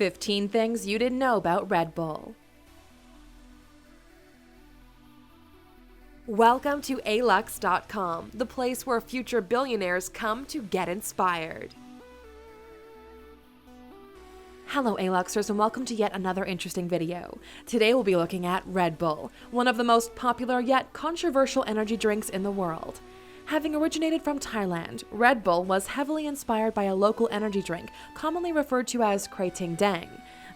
15 things you didn't know about Red Bull. Welcome to Alux.com, the place where future billionaires come to get inspired. Hello Aluxers, and welcome to yet another interesting video. Today we'll be looking at Red Bull, one of the most popular yet controversial energy drinks in the world. Having originated from Thailand, Red Bull was heavily inspired by a local energy drink, commonly referred to as Krating Dang.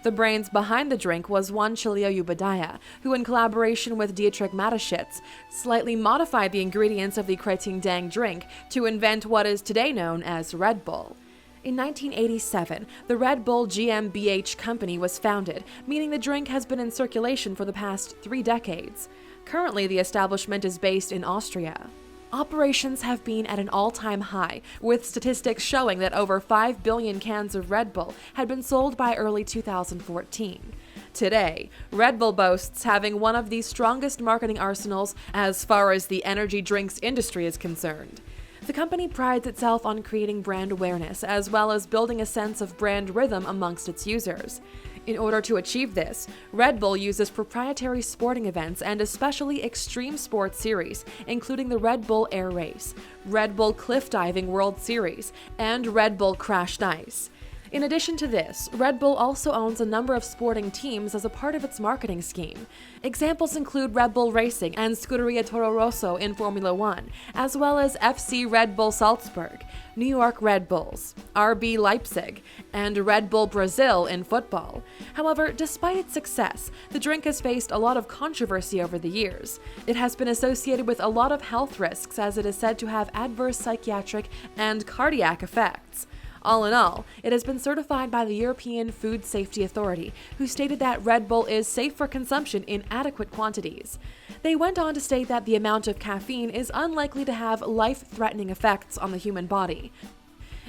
The brains behind the drink was one Chilio Ubadaya, who in collaboration with Dietrich Mateschitz, slightly modified the ingredients of the Krating Dang drink to invent what is today known as Red Bull. In 1987, the Red Bull GmbH company was founded, meaning the drink has been in circulation for the past 3 decades. Currently, the establishment is based in Austria. Operations have been at an all-time high, with statistics showing that over 5 billion cans of Red Bull had been sold by early 2014. Today, Red Bull boasts having one of the strongest marketing arsenals as far as the energy drinks industry is concerned. The company prides itself on creating brand awareness as well as building a sense of brand rhythm amongst its users. In order to achieve this, Red Bull uses proprietary sporting events and especially extreme sports series, including the Red Bull Air Race, Red Bull Cliff Diving World Series, and Red Bull Crashed Ice. In addition to this, Red Bull also owns a number of sporting teams as a part of its marketing scheme. Examples include Red Bull Racing and Scuderia Toro Rosso in Formula One, as well as FC Red Bull Salzburg, New York Red Bulls, RB Leipzig, and Red Bull Brazil in football. However, despite its success, the drink has faced a lot of controversy over the years. It has been associated with a lot of health risks as it is said to have adverse psychiatric and cardiac effects. All in all, it has been certified by the European Food Safety Authority, who stated that Red Bull is safe for consumption in adequate quantities. They went on to state that the amount of caffeine is unlikely to have life-threatening effects on the human body.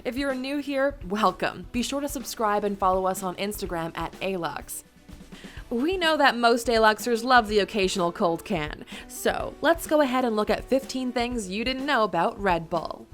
If you're new here, welcome. Be sure to subscribe and follow us on Instagram at Alux. We know that most Aluxers love the occasional cold can, so let's go ahead and look at 15 things you didn't know about Red Bull.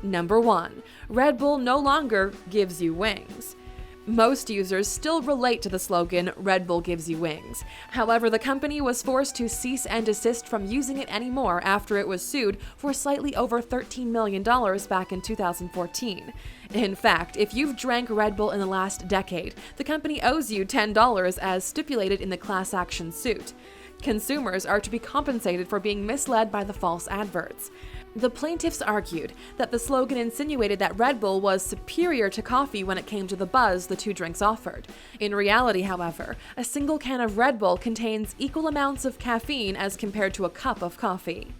Number 1. Red Bull no longer gives you wings. Most users still relate to the slogan, Red Bull gives you wings. However, the company was forced to cease and desist from using it anymore after it was sued for slightly over $13 million back in 2014. In fact, if you've drank Red Bull in the last decade, the company owes you $10 as stipulated in the class action suit. Consumers are to be compensated for being misled by the false adverts. The plaintiffs argued that the slogan insinuated that Red Bull was superior to coffee when it came to the buzz the two drinks offered. In reality, however, a single can of Red Bull contains equal amounts of caffeine as compared to a cup of coffee.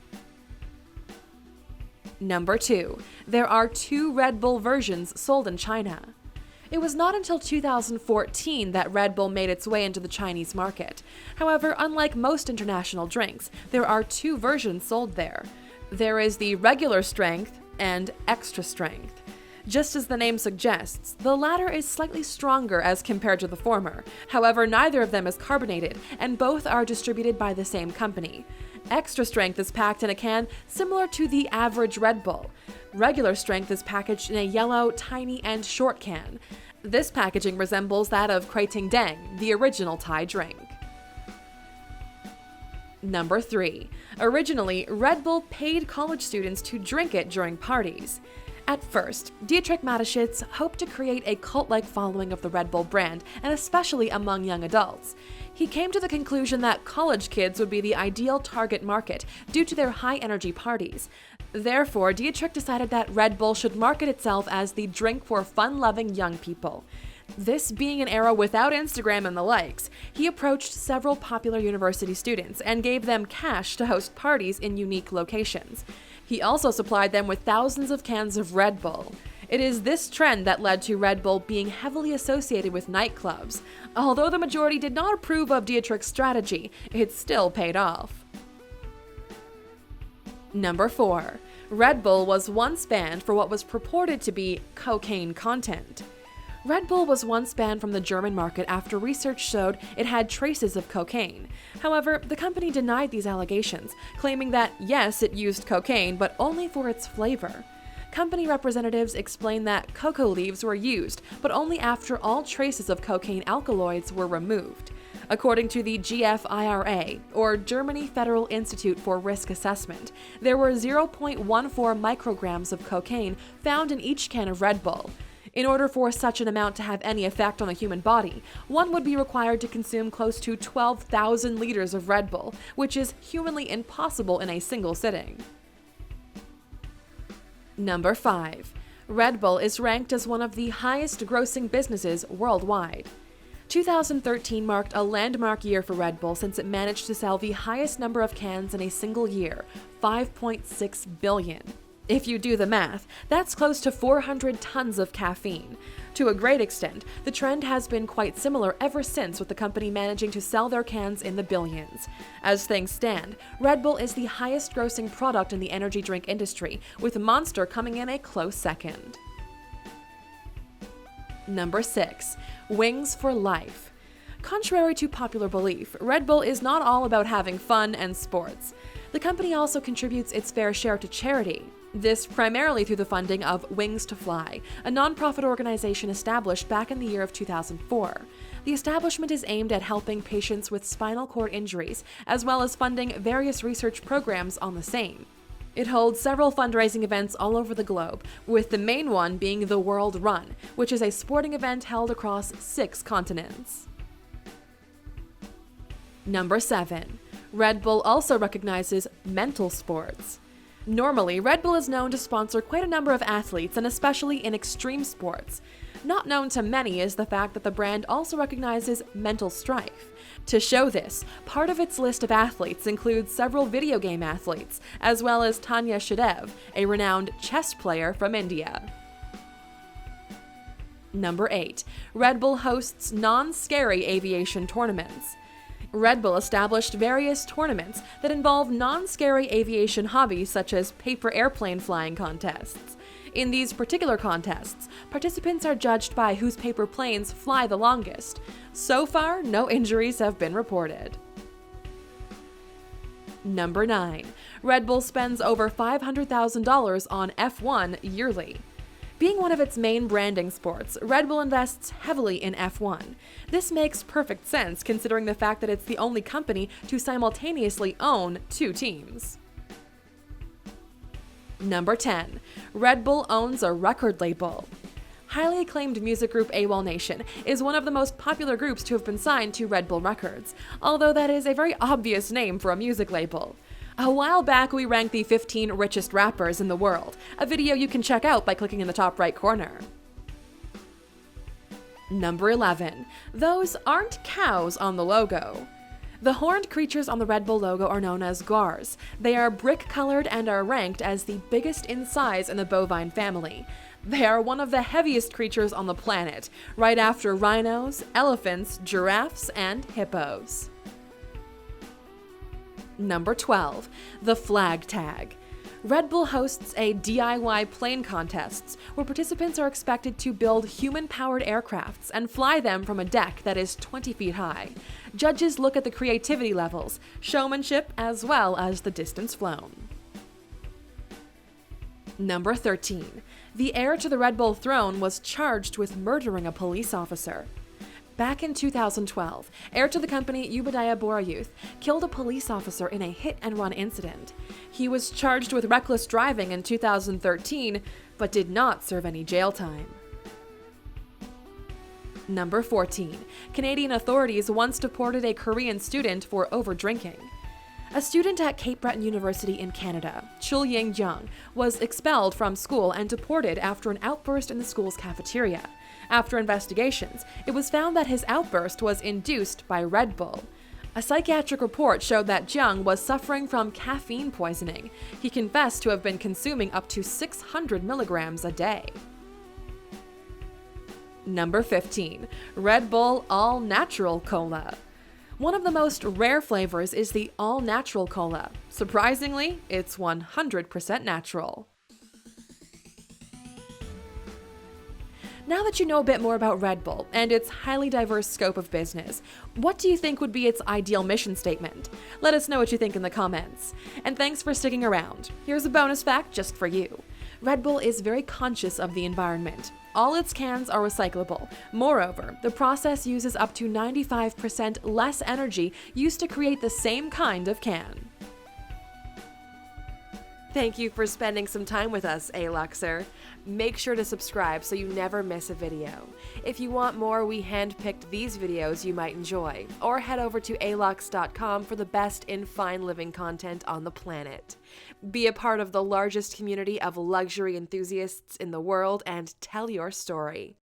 Number 2. There are 2 Red Bull versions sold in China. It was not until 2014 that Red Bull made its way into the Chinese market. However, unlike most international drinks, there are 2 versions sold there. There is the regular strength and extra strength. Just as the name suggests, the latter is slightly stronger as compared to the former. However, neither of them is carbonated, and both are distributed by the same company. Extra strength is packed in a can similar to the average Red Bull. Regular strength is packaged in a yellow, tiny, and short can. This packaging resembles that of Krating Dang, the original Thai drink. Number 3. Originally, Red Bull paid college students to drink it during parties. At first, Dietrich Mateschitz hoped to create a cult-like following of the Red Bull brand, and especially among young adults. He came to the conclusion that college kids would be the ideal target market due to their high-energy parties. Therefore, Dietrich decided that Red Bull should market itself as the drink for fun-loving young people. This being an era without Instagram and the likes, he approached several popular university students and gave them cash to host parties in unique locations. He also supplied them with thousands of cans of Red Bull. It is this trend that led to Red Bull being heavily associated with nightclubs. Although the majority did not approve of Dietrich's strategy, it still paid off. Number 4. Red Bull was once banned for what was purported to be cocaine content. Red Bull was once banned from the German market after research showed it had traces of cocaine. However, the company denied these allegations, claiming that yes, it used cocaine, but only for its flavor. Company representatives explained that cocoa leaves were used, but only after all traces of cocaine alkaloids were removed. According to the GFIRA, or Germany Federal Institute for Risk Assessment, there were 0.14 micrograms of cocaine found in each can of Red Bull. In order for such an amount to have any effect on the human body, one would be required to consume close to 12,000 liters of Red Bull, which is humanly impossible in a single sitting. Number 5. Red Bull is ranked as one of the highest-grossing businesses worldwide. 2013 marked a landmark year for Red Bull since it managed to sell the highest number of cans in a single year, 5.6 billion. If you do the math, that's close to 400 tons of caffeine. To a great extent, the trend has been quite similar ever since, with the company managing to sell their cans in the billions. As things stand, Red Bull is the highest-grossing product in the energy drink industry, with Monster coming in a close second. Number 6. Wings for life. Contrary to popular belief, Red Bull is not all about having fun and sports. The company also contributes its fair share to charity. This primarily through the funding of Wings to Fly, a nonprofit organization established back in the year of 2004. The establishment is aimed at helping patients with spinal cord injuries, as well as funding various research programs on the same. It holds several fundraising events all over the globe, with the main one being the World Run, which is a sporting event held across 6 continents. Number 7. Red Bull also recognizes mental sports. Normally, Red Bull is known to sponsor quite a number of athletes, and especially in extreme sports. Not known to many is the fact that the brand also recognizes mental strife. To show this, part of its list of athletes includes several video game athletes, as well as Tanya Shadev, a renowned chess player from India. Number 8. Red Bull hosts nonscary aviation tournaments. Red Bull established various tournaments that involve non-scary aviation hobbies such as paper airplane flying contests. In these particular contests, participants are judged by whose paper planes fly the longest. So far, no injuries have been reported. Number 9. Red Bull spends over $500,000 on F1 yearly. Being one of its main branding sports, Red Bull invests heavily in F1. This makes perfect sense considering the fact that it's the only company to simultaneously own 2 teams. Number 10. Red Bull owns a record label. Highly acclaimed music group AllNatural is one of the most popular groups to have been signed to Red Bull Records, although that is a very obvious name for a music label. A while back, we ranked the 15 richest rappers in the world, a video you can check out by clicking in the top right corner. Number 11. Those aren't cows on the logo. The horned creatures on the Red Bull logo are known as gars. They are brick-colored and are ranked as the biggest in size in the bovine family. They are one of the heaviest creatures on the planet, right after rhinos, elephants, giraffes, and hippos. Number 12. The flag tag. Red Bull hosts a DIY plane contests where participants are expected to build human-powered aircrafts and fly them from a deck that is 20 feet high. Judges look at the creativity levels, showmanship, as well as the distance flown. Number 13. The heir to the Red Bull throne was charged with murdering a police officer. Back in 2012, heir to the company USAToday Borayuth killed a police officer in a hit-and-run incident. He was charged with reckless driving in 2013, but did not serve any jail time. Number 14. Canadian authorities once deported a Korean student for over-drinking. A student at Cape Breton University in Canada, Chul Ying-jung, was expelled from school and deported after an outburst in the school's cafeteria. After investigations, it was found that his outburst was induced by Red Bull. A psychiatric report showed that Jung was suffering from caffeine poisoning. He confessed to have been consuming up to 600 milligrams a day. Number 15. Red Bull AllNatural Cola. One of the most rare flavors is the AllNatural Cola. Surprisingly, it's 100% natural. Now that you know a bit more about Red Bull and its highly diverse scope of business, what do you think would be its ideal mission statement? Let us know what you think in the comments. And thanks for sticking around. Here's a bonus fact just for you. Red Bull is very conscious of the environment. All its cans are recyclable. Moreover, the process uses up to 95% less energy used to create the same kind of can. Thank you for spending some time with us, Aluxer. Make sure to subscribe so you never miss a video. If you want more, we handpicked these videos you might enjoy, or head over to Alux.com for the best in fine living content on the planet. Be a part of the largest community of luxury enthusiasts in the world and tell your story.